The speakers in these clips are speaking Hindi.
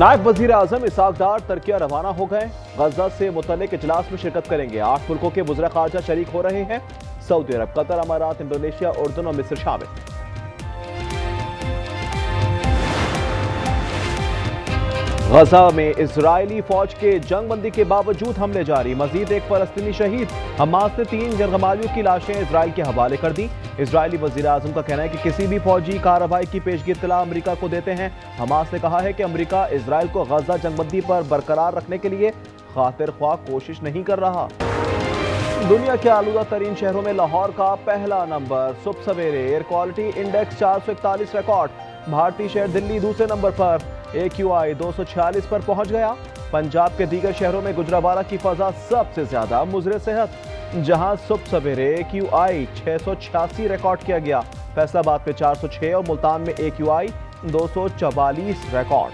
नायब वजीर आजम इसहाक डार तुर्किया रवाना हो गए। गजा से मुतल्लिक इजलास में शिरकत करेंगे। 8 मुल्कों के वज़ीर ख़ारजा शरीक हो रहे हैं। सऊदी अरब, कतर, अमारात, इंडोनेशिया, उर्दन और मिस्र शामिल। गजा में इजरायली फौज के जंगबंदी के बावजूद हमले जारी। मजीद एक फलस्तीनी शहीद। हमास ने 3 जरगमालियों की लाशें इजराइल के हवाले कर दी। इजरायली वजीर आजम का कहना है कि किसी भी फौजी कार्रवाई की पेशगी इत्तला अमरीका को देते हैं। हमास ने कहा है कि अमरीका इजराइल को गजा जंगबंदी पर बरकरार रखने के लिए खातिर ख्वाह कोशिश नहीं कर रहा। दुनिया के आलूदा तरीन शहरों में लाहौर का पहला नंबर। सुबह सवेरे एयर क्वालिटी इंडेक्स 441 रिकॉर्ड। भारतीय शहर दिल्ली दूसरे नंबर पर AQI 246 पर पहुंच गया। पंजाब के दीगर शहरों में गुजरावाला की फजा सबसे ज्यादा मुज़रे सेहत, जहां सुबह सवेरे AQI 686 रिकॉर्ड किया गया। फैसलाबाद में 406 और मुल्तान में AQI 244 रिकॉर्ड।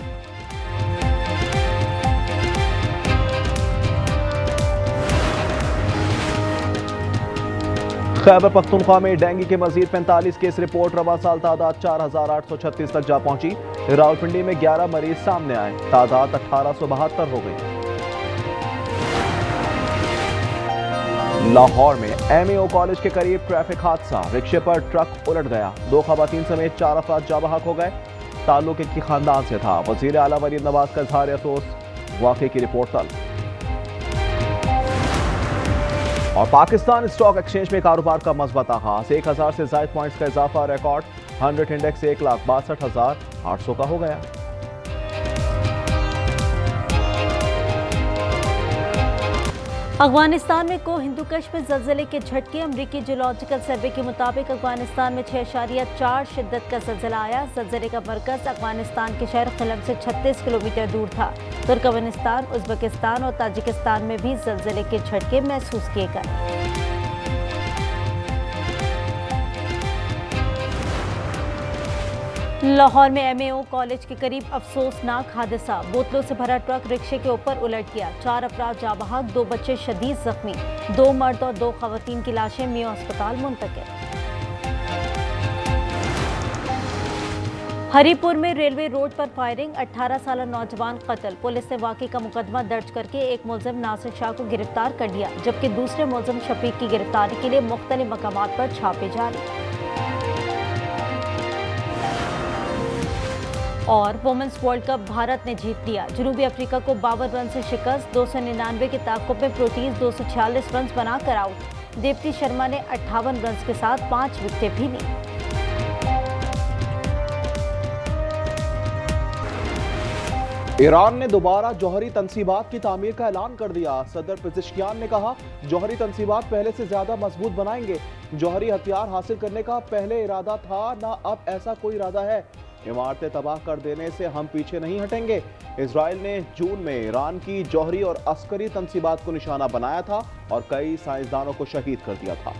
खैबर पख्तूनख्वा में डेंगू के मजीद 45 केस रिपोर्ट। रवा साल तादाद 4836 तक जा पहुंची। रावलपिंडी में 11 मरीज सामने आए। तादाद 1872 हो गई। लाहौर में MAO कॉलेज के करीब ट्रैफिक हादसा। रिक्शे पर ट्रक उलट गया। 2 खवातीन समेत 4 अफराद जाँ बहक हो गए। ताल्लुक एक ही खानदान से था। वजीर आला वरीद नवाज का इज़हार अफसोस। वाक़े की रिपोर्ट तलब। और पाकिस्तान स्टॉक एक्सचेंज में कारोबार का मज़बूत आगाज। 1000 से ज़ायद पॉइंट्स का इजाफा। रिकॉर्ड 100 इंडेक्स 1,62,800 का हो गया। अफगानिस्तान में को हिंदुकश में ज़लज़ले के झटके। अमरीकी जियोलॉजिकल सर्वे के मुताबिक अफगानिस्तान में 6.4 शिद्दत का ज़लज़ला आया। ज़लज़ले का मरकज़ अफगानिस्तान के शहर क़लम से 36 किलोमीटर दूर था। तुर्कमेनिस्तान, उज़्बेकिस्तान और ताजिकिस्तान में भी ज़लज़ले के झटके महसूस किए गए। लाहौर में MAO कॉलेज के करीब अफसोसनाक हादसा। बोतलों से भरा ट्रक रिक्शे के ऊपर उलट गया। 4 अफराद जाँ बहक, 2 बच्चे शदीद जख्मी। 2 मर्द और 2 खवातीन की लाशें मियां अस्पताल मुंतकिल। हरीपुर में रेलवे रोड पर फायरिंग। 18 साल नौजवान कत्ल। पुलिस ने वाक़े का मुकदमा दर्ज करके एक मुलजिम नासिर शाह को गिरफ्तार कर लिया, जबकि दूसरे मुलजिम शफीक की गिरफ्तारी के लिए मुख्तलिफ मकामात पर छापे जारी। और वुमेन्स वर्ल्ड कप भारत ने जीत लिया। जनूबी अफ्रीका को 52 रन से शिकस्त। 299 के ताक़ुब में प्रोटीज 246 रन बनाकर आउट। दीप्ति शर्मा ने 58 रन के साथ 5 विकेटें भी ली। ईरान ने दोबारा जौहरी तंसीबात की तामीर का ऐलान कर दिया। सदर पेज़ेश्कियान ने कहा, जौहरी तंसीबात पहले से ज्यादा मजबूत बनाएंगे। जौहरी हथियार हासिल करने का पहले इरादा था, ना अब ऐसा कोई इरादा है। इमारतें तबाह कर देने से हम पीछे नहीं हटेंगे। इजराइल ने जून में ईरान की जौहरी और अस्करी तंसीबात को निशाना बनाया था और कई साइंसदानों को शहीद कर दिया था।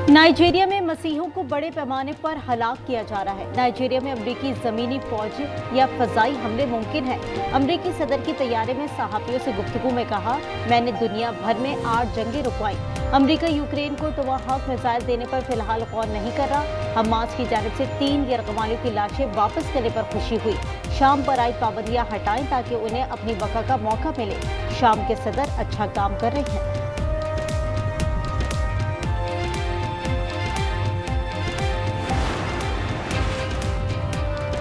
नाइजीरिया में मसीहों को बड़े पैमाने पर हलाक किया जा रहा है। नाइजीरिया में अमरीकी ज़मीनी फौज या फ़ज़ाई हमले मुमकिन है। अमरीकी सदर की तैयारी में सहाफ़ियों से गुफ्तगू में कहा, मैंने दुनिया भर में 8 जंगें रुकवाई। अमरीका यूक्रेन को टोमाहाक मिसाइल देने पर फिलहाल गौर नहीं कर रहा। हमास की जानिब से 3 यरगमालियों की लाशें वापस करने पर खुशी हुई। शाम पर आई पाबंदियां हटाएं ताकि उन्हें अपनी बका का मौका मिले। शाम के सदर अच्छा काम कर रहे हैं।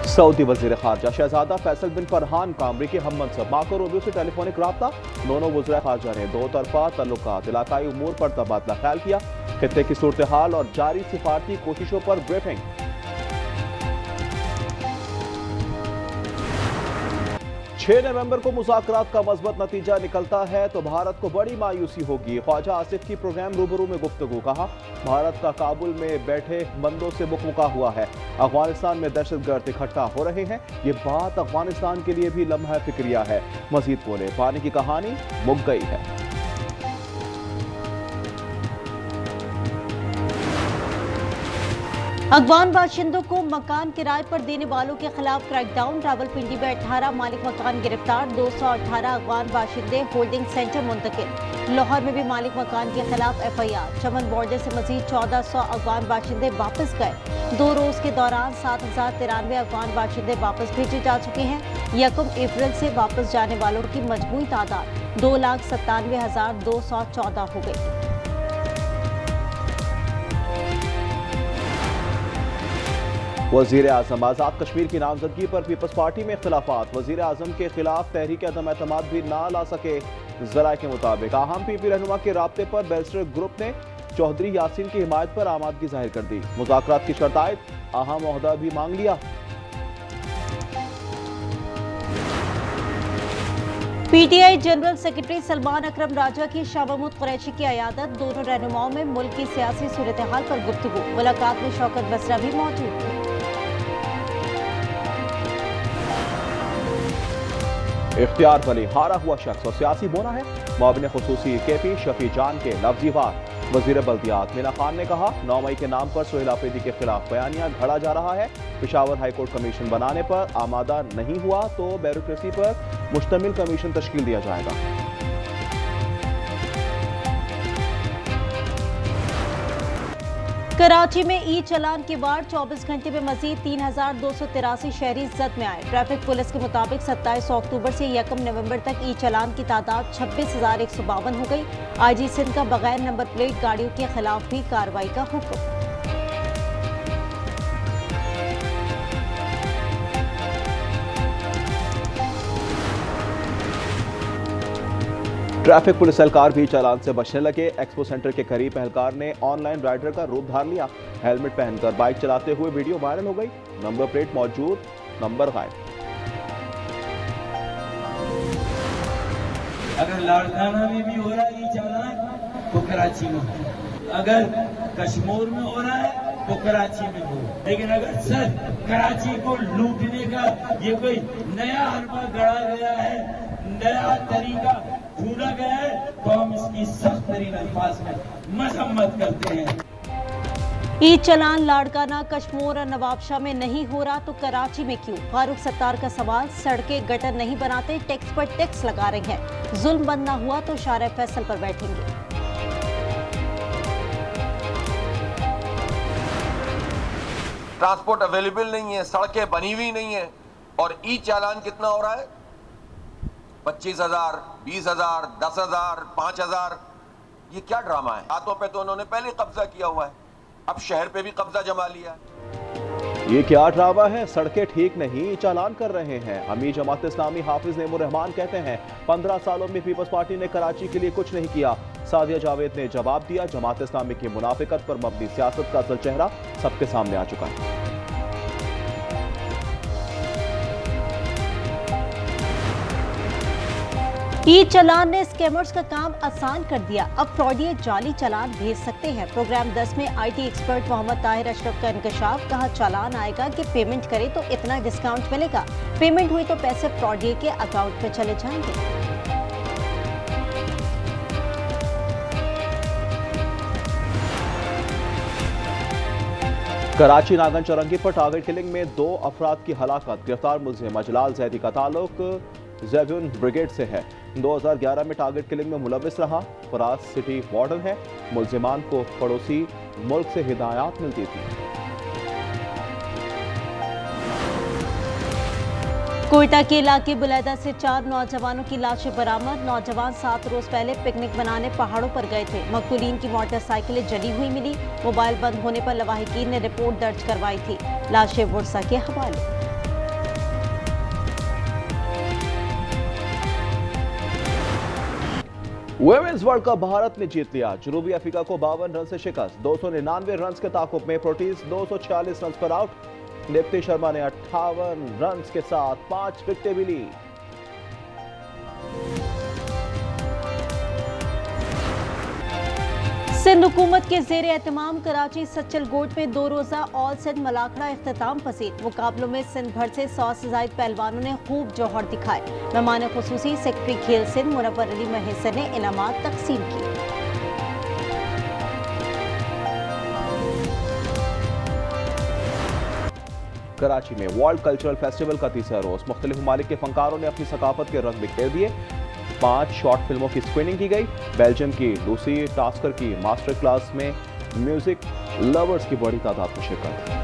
सऊदी वजीर खारजा शहजादा फैसल बिन फरहान का अमरीकी हम मनसब मार्को रूबियो से टेलीफोनिक राब्ता। दोनों वज़ीर खारजा ने 2 तरफा तल्लुकात, इलाकाई उमूर पर तबादला ख्याल किया। खित्ते की सूरत हाल और जारी सिफारती कोशिशों पर ब्रीफिंग। 6 नवंबर को मुज़ाकरात का मज़बूत नतीजा निकलता है तो भारत को बड़ी मायूसी होगी। ख्वाजा आसिफ की प्रोग्राम रूबरू में गुफ्तगू। कहा, भारत का काबुल में बैठे बंदों से मुकमुका हुआ है। अफगानिस्तान में दहशतगर्द इकट्ठा हो रहे हैं। ये बात अफगानिस्तान के लिए भी लम्हा फिक्रिया है। मजीद बोले, पानी की कहानी मुक गई है। अफगान बाशिंदों को मकान किराए पर देने वालों के खिलाफ क्रैकडाउन। रावलपिंडी में 18 मालिक मकान गिरफ्तार, 218 अफगान बाशिंदे होल्डिंग सेंटर मुंतकिल। लाहौर में भी मालिक मकान के खिलाफ FIR। चमन बॉर्डर से मजीद 1400 अफगान बाशिंदे वापस गए। 2 रोज के दौरान 7093 अफगान बाशिंदे वापस भेजे जा चुके हैं। 1 अप्रैल से वापस जाने वालों की मजमूई तादाद 2,97,214 हो गई। वजीर आजम आजाद कश्मीर की नामजदगी पर पीपल्स पार्टी में इख्तिलाफात। वजीर आजम के खिलाफ तहरीक अदम एतमाद भी ना ला सके। जराये के मुताबिक अहम PP रहनुमा के राब्ते पर बैरिस्टर ग्रुप ने चौधरी यासीन की हिमायत पर आमादगी जाहिर कर दी। मुज़ाकरात की शर्तायत अहम ओहदा भी मांग लिया। PTI जनरल सेक्रेटरी सलमान अकरम राजा की शाह महमूद कुरैशी की अयादत। दोनों रहनुमाओं में मुल्क की सियासी सूरत हाल पर गुफ्तगू। मुलाकात में शौकत बसरा भी मौजूद थे। इख्तियार वली हारा हुआ शख्स और सियासी बोना है। मुआविन खुसूसी KP शफी जान के लफ्जी वार। वजीर बल्दियात मीना खान ने कहा 9 मई के नाम पर सोहेल आफरीदी के खिलाफ बयानिया घड़ा जा रहा है। पेशावर हाईकोर्ट कमीशन बनाने पर आमादा नहीं हुआ तो ब्यूरोक्रेसी पर मुश्तमिल कमीशन तश्कील दिया जाएगा। कराची में ई चलान की वार। 24 घंटे में मजीद 3283 शहरी जद में आए। ट्रैफिक पुलिस के मुताबिक 27 अक्टूबर से 1 नवंबर तक ई चलान की तादाद 26,152 हो गई। IG सिंध का बगैर नंबर प्लेट गाड़ियों के खिलाफ भी कार्रवाई का हुक्म। ट्रैफिक पुलिस एहलकार भी चालान से बचने लगे। एक्सपो सेंटर के करीब एहलकार ने ऑनलाइन राइडर का रूप धार लिया। हेलमेट पहनकर बाइक चलाते हुए वीडियो वायरल हो गई। नंबर प्लेट मौजूद, नंबर गायब। अगर लाड़काना में भी हो रहा है ये चालान तो कराची में हो, अगर कश्मीर में हो रहा है तो कराची में हो। लेकिन अगर सर कराची को लूटने का ये कोई नया हरबा गढ़ा गया है, नया तरीका ढूंढा गया है, तो हम इसकी सख्त तरीन अल्फाज में मजम्मत करते हैं। ई चलान लाड़काना, कश्मीर और नवाबशाह में नहीं हो रहा तो कराची में क्यों? फारूक सत्तार का सवाल। सड़कें गटर नहीं बनाते, टैक्स पर टैक्स लगा रहे हैं। जुल्म बंद ना हुआ तो शारे फैसल पर बैठेंगे। ट्रांसपोर्ट अवेलेबल नहीं है, सड़कें बनी हुई नहीं है और ई चालान कितना हो रहा है? 25,000, 20,000, 10,000, 5,000। ये क्या ड्रामा है? हाथों पे तो उन्होंने पहले कब्जा किया हुआ है, अब शहर पे भी कब्जा जमा लिया है। ये क्या ड्रामा है? सड़कें ठीक नहीं, चालान कर रहे हैं। अमीर जमात इस्लामी हाफिज नेमुर रहमान कहते हैं 15 सालों में पीपल्स पार्टी ने कराची के लिए कुछ नहीं किया। सादिया जावेद ने जवाब दिया, जमात इस्लामी की मुनाफिकत पर मबनी सियासत का असल चेहरा सबके सामने आ चुका है। ई चलान ने स्कैमर्स का काम आसान कर दिया। अब फ्रॉडी जाली चालान भेज सकते हैं। प्रोग्राम 10 में IT एक्सपर्ट मोहम्मद ताहिर अशरफ का इंकशाफ। कहा चालान आएगा कि पेमेंट करे तो इतना डिस्काउंट मिलेगा, पेमेंट हुई तो पैसे फ्रॉडी के अकाउंट में चले जाएंगे। कराची नागन चौरंगी पर टारगेट किलिंग में 2 अफराद की हलाकत। गिरफ्तार मुलजिम अजलाल जैदी का ताल्लुक ज़ेब्यून ब्रिगेड से है। 2011 में टारगेट किलिंग में मुलविस रहा। फराज सिटी वार्डन है। मुलजिमान को पड़ोसी मुल्क से हिदायत मिलती थी। कोयटा के इलाके बुलैदा से 4 नौजवानों की लाशें बरामद। नौजवान 7 रोज पहले पिकनिक मनाने पहाड़ों पर गए थे। मकतूलीन की मोटरसाइकिलें जली हुई मिली। मोबाइल बंद होने पर लवाहिकीन ने रिपोर्ट दर्ज करवाई थी। लाशें वर्सा के हवाले। वुमेन्स वर्ल्ड कप भारत ने जीत लिया। जनूबी अफ्रीका को 52 रन से शिकस्त। 299 रन के ताकुब में प्रोटीज 246 रन पर आउट। दीप्ति शर्मा ने 58 रन के साथ 5 विकेटें भी ली। सिंध हुकूमत के जेर एहतमाम कराची सच्चल गोट में 2 रोजा ऑल सिंध मलाखड़ा इख्तिताम पसीद। मुकाबलों में सिंध भर से 100 से जायद पहलवानों ने खूब जौहर दिखाए। मेहमान खुसूसी सेक्रेटरी खेल सिंध मुनव्वर अली महसन ने इनामात तकसीम किए। कराची में वर्ल्ड कल्चरल फेस्टिवल का तीसरा रोज मुख्तलिफ ममालिक के फनकारों ने अपनी सकाफत के रंग बिखेर दिए। 5 शॉर्ट फिल्मों की स्क्रीनिंग की गई। बेल्जियम की लूसी टास्कर की मास्टर क्लास में म्यूजिक लवर्स की बड़ी तादाद में शिरकत।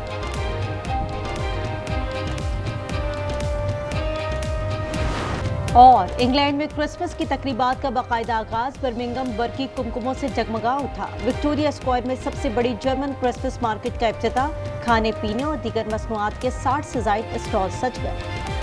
और इंग्लैंड में क्रिसमस की तकरीबात का बाकायदा आगाज बर्मिंघम बरकी कुमकुमों से जगमगा उठा। विक्टोरिया स्क्वायर में सबसे बड़ी जर्मन क्रिसमस मार्केट का इफ्तिताह। खाने पीने और दीगर मसनूआत के 60 से ज़ायद स्टॉल सज गए।